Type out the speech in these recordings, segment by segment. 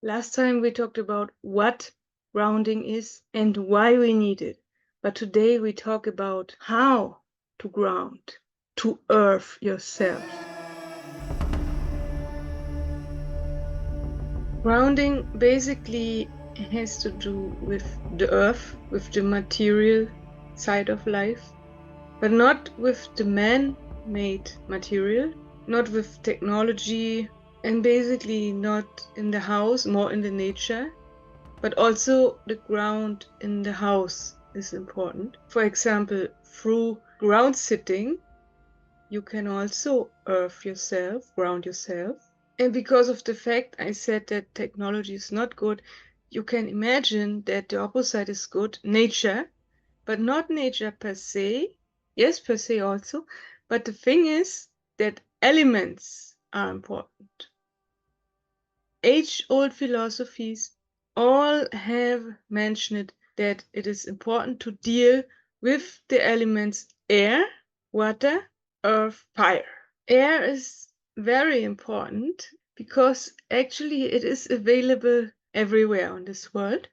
Last time we talked about what grounding is and why we need it. But today we talk about how to ground, to earth yourself. Grounding basically has to do with the earth, with the material side of life, but not with the man-made material, not with technology, and basically not in the house, more in the nature. But also the ground in the house is important. For example, through ground sitting, you can also earth yourself, ground yourself. And because of the fact I said that technology is not good, you can imagine that the opposite is good, nature, but not nature per se. Yes, per se also. But the thing is that elements are important. Age-old philosophies all have mentioned that it is important to deal with the elements air, water, earth, fire. Air is very important because actually it is available everywhere on this world,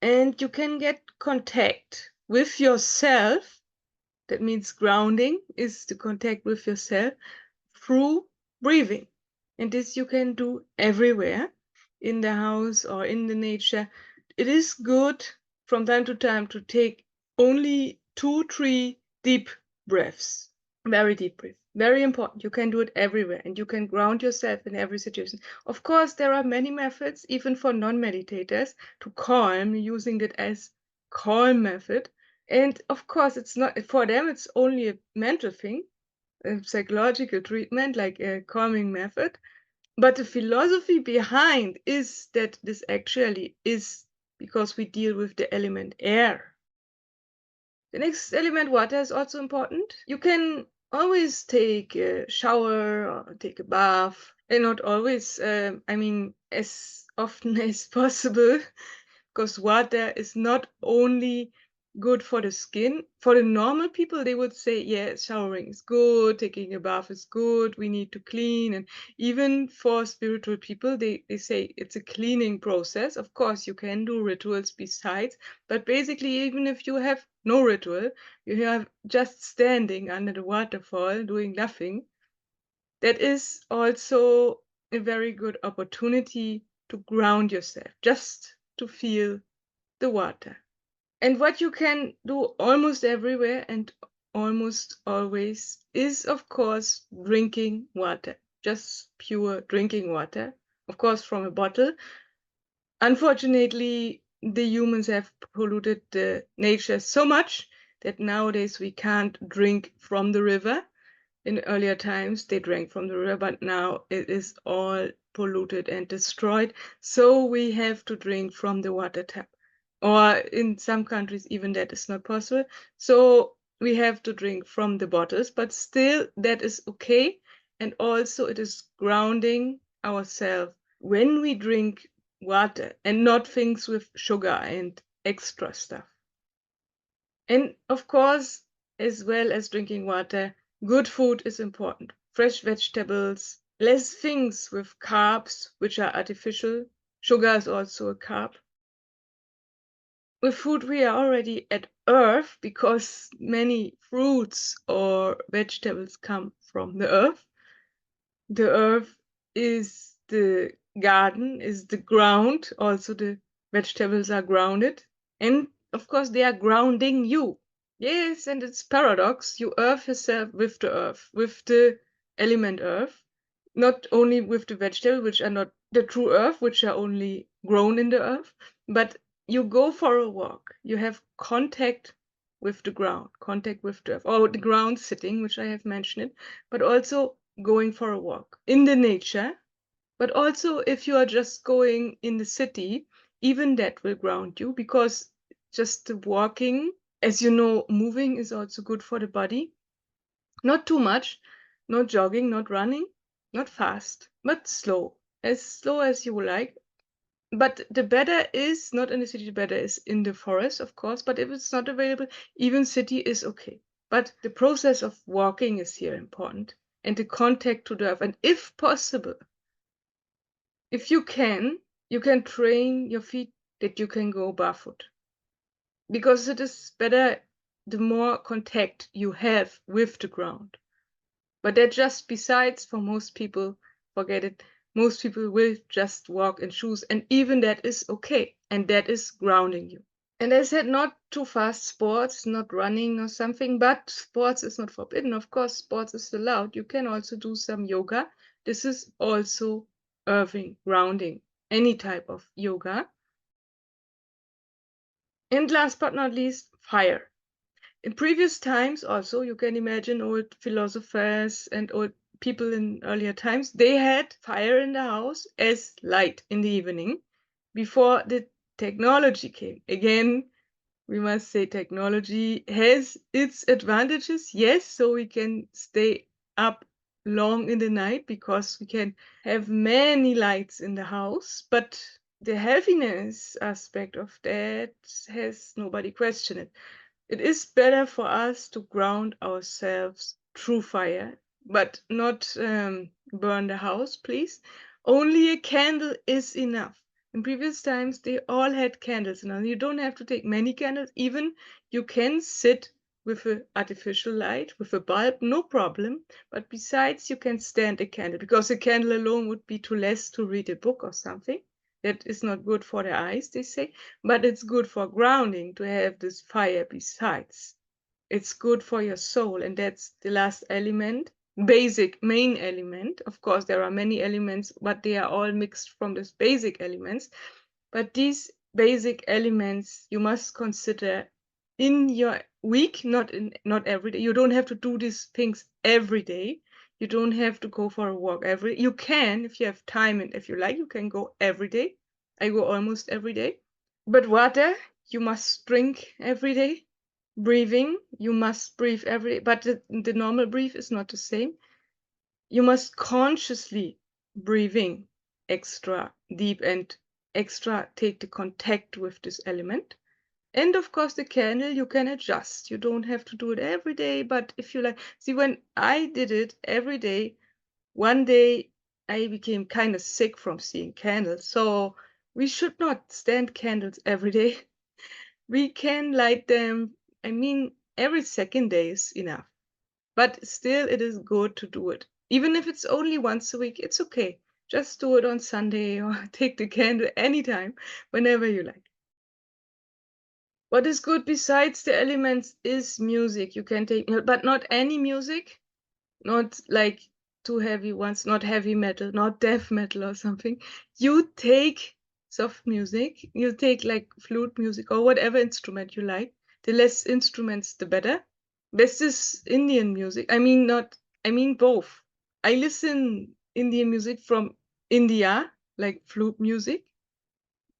and you can get contact with yourself. That means grounding is the contact with yourself through breathing. And this you can do everywhere, in the house or in the nature. It is good from time to time to take only 2-3 deep breaths. Very deep breath. Very important. You can do it everywhere and you can ground yourself in every situation. Of course, there are many methods, even for non-meditators, to calm, using it as calm method. And of course, it's not for them, it's only a mental thing, a psychological treatment, like a calming method. But the philosophy behind is that this actually is because we deal with the element air. The next element, water, is also important. You can always take a shower or take a bath, and not always, as often as possible, because water is not only good for the skin. For the normal people, they would say, yeah, showering is good, taking a bath is good, we need to clean. And even for spiritual people, they say it's a cleaning process. Of course, you can do rituals besides, but basically, even if you have no ritual, you have just standing under the waterfall doing nothing, that is also a very good opportunity to ground yourself, just to feel the water. And what you can do almost everywhere and almost always is, of course, drinking water, just pure drinking water, of course, from a bottle. Unfortunately, the humans have polluted the nature so much that nowadays we can't drink from the river. In earlier times, they drank from the river, but now it is all polluted and destroyed. So we have to drink from the water tap. Or in some countries, even that is not possible. So we have to drink from the bottles, but still that is okay. And also it is grounding ourselves when we drink water and not things with sugar and extra stuff. And of course, as well as drinking water, good food is important. Fresh vegetables, less things with carbs, which are artificial. Sugar is also a carb. With food, we are already at earth because many fruits or vegetables come from the earth. The earth is the garden, is the ground. Also, the vegetables are grounded. And of course, they are grounding you. Yes, and it's paradox. You earth yourself with the earth, with the element earth, not only with the vegetable, which are not the true earth, which are only grown in the earth, but you go for a walk. You have contact with the ground, contact with the earth, or the ground sitting, which I have mentioned, but also going for a walk in the nature. But also, if you are just going in the city, even that will ground you because just the walking, as you know, moving is also good for the body. Not too much, not jogging, not running, not fast, but slow as you like. But the better is not in the city, the better is in the forest, of course. But if it's not available, even city is okay. But the process of walking is here important and the contact to the earth. And if possible, if you can, you can train your feet that you can go barefoot, because it is better the more contact you have with the ground. But that just besides, for most people, forget it. Most people will just walk in shoes, and even that is okay, and that is grounding you. And I said not too fast sports, not running or something, but sports is not forbidden. Of course, sports is allowed. You can also do some yoga. This is also earthing, grounding, any type of yoga. And last but not least, fire. In previous times also, you can imagine old philosophers and old people in earlier times, they had fire in the house as light in the evening before the technology came. Again, we must say technology has its advantages, yes, so we can stay up long in the night because we can have many lights in the house, but the healthiness aspect of that has nobody questioned it. It is better for us to ground ourselves through fire, but not burn the house, please. Only a candle is enough. In previous times, they all had candles. Now, you don't have to take many candles. Even you can sit with an artificial light, with a bulb, no problem. But besides, you can stand a candle, because a candle alone would be too less to read a book or something. That is not good for the eyes, they say, but it's good for grounding to have this fire besides. It's good for your soul, and that's the last element, basic main element. Of course, there are many elements, but they are all mixed from these basic elements. But these basic elements you must consider in your week, not every day. You don't have to do these things every day. You don't have to go for a walk every. You can, if you have time and if you like, you can go every day. I go almost every day. But water, you must drink every day. Breathing, you must breathe every, but the normal breathe is not the same. You must consciously breathing extra deep and extra take the contact with this element. And of course, the candle you can adjust. You don't have to do it every day, but if you like, see, when I did it every day, one day I became kind of sick from seeing candles. So we should not stand candles every day. We can light them, I mean, every second day is enough. But still, it is good to do it. Even if it's only once a week, it's okay. Just do it on Sunday or take the candle anytime, whenever you like. What is good besides the elements is music. You can take, but not any music, not like too heavy ones, not heavy metal, not death metal or something. You take soft music, you take like flute music or whatever instrument you like. The less instruments, the better. This is Indian music. I mean both. I listen Indian music from India, like flute music,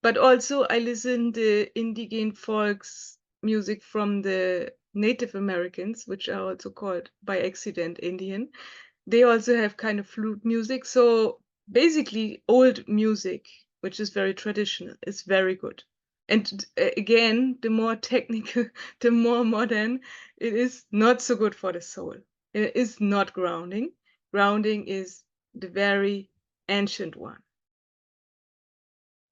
but also I listen the indigenous folks music from the Native Americans, which are also called by accident Indian. They also have kind of flute music. So basically, old music, which is very traditional, is very good. And again, the more technical, the more modern, it is not so good for the soul. It is not grounding. Grounding is the very ancient one.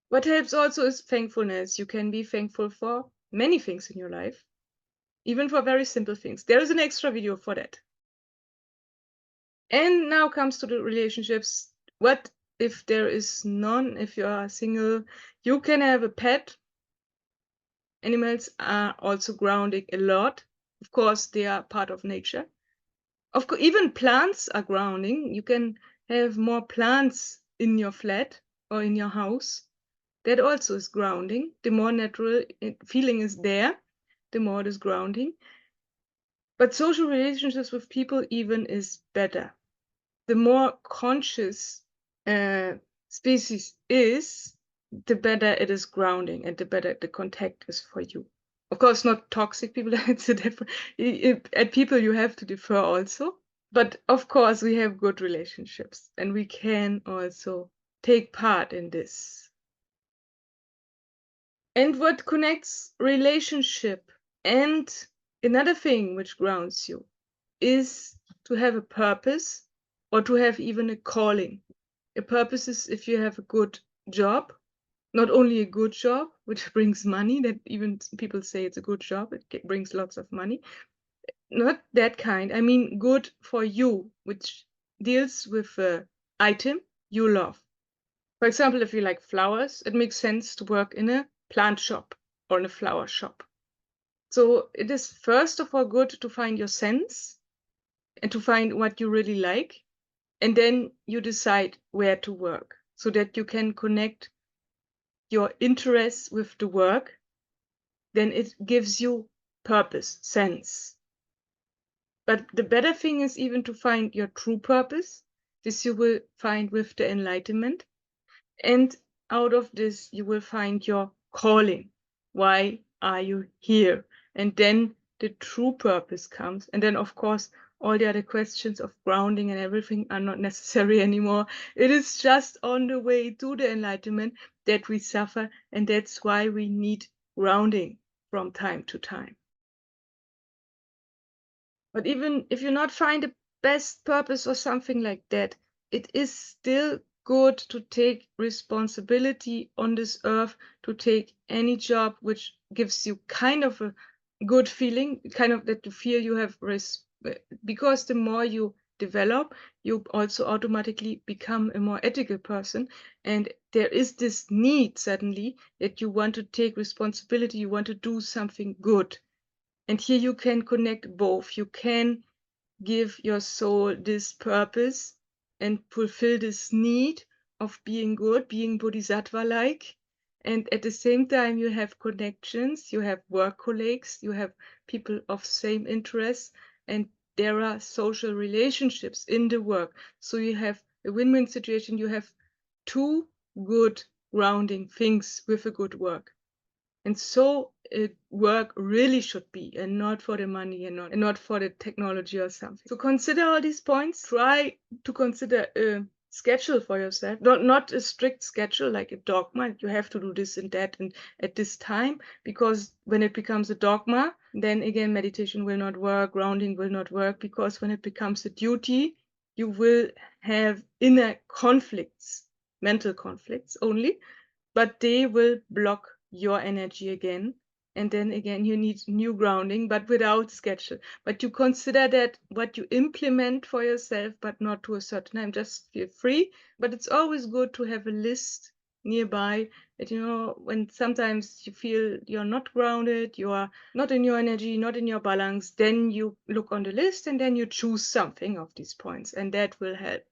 What helps also is thankfulness. You can be thankful for many things in your life, even for very simple things. There is an extra video for that. And now comes to the relationships. What if there is none? If you are single, you can have a pet. Animals are also grounding a lot. Of course, they are part of nature. Of course, even plants are grounding. You can have more plants in your flat or in your house. That also is grounding. The more natural feeling is there, the more it is grounding. But social relationships with people even is better. The more conscious species is, the better it is grounding and the better the contact is for you. Of course, not toxic people. It's a different. At people, you have to defer also. But of course, we have good relationships, and we can also take part in this. And what connects relationship and another thing which grounds you is to have a purpose or to have even a calling. A purpose is if you have a good job not only a good job, which brings money, that even people say it's a good job, it brings lots of money. Not that kind. I mean, good for you, which deals with an item you love. For example, if you like flowers, it makes sense to work in a plant shop or in a flower shop. So it is first of all good to find your sense and to find what you really like. And then you decide where to work so that you can connect your interests with the work. Then it gives you purpose, sense. But the better thing is even to find your true purpose. This you will find with the enlightenment. And out of this, you will find your calling. Why are you here? And then the true purpose comes. And then, of course, all the other questions of grounding and everything are not necessary anymore. It is just on the way to the enlightenment that we suffer. And that's why we need grounding from time to time. But even if you not find the best purpose or something like that, it is still good to take responsibility on this earth, to take any job which gives you kind of a good feeling, kind of that you feel you have because the more you develop, you also automatically become a more ethical person. And there is this need suddenly that you want to take responsibility, you want to do something good. And here you can connect both. You can give your soul this purpose and fulfill this need of being good, being bodhisattva-like. And at the same time, you have connections, you have work colleagues, you have people of same interests, and there are social relationships in the work. So you have a win-win situation. You have two good grounding things with a good work. And so work really should be, and not for the money and not for the technology or something. So consider all these points. Try to consider a schedule for yourself, not a strict schedule like a dogma. You have to do this and that and at this time, because when it becomes a dogma, then again meditation will not work, grounding will not work, because when it becomes a duty, you will have inner conflicts, mental conflicts only, but they will block your energy again. And then again, you need new grounding, but without schedule. But you consider that what you implement for yourself, but not to a certain time, just feel free. But it's always good to have a list nearby that, when sometimes you feel you're not grounded, you are not in your energy, not in your balance, then you look on the list and then you choose something of these points, and that will help.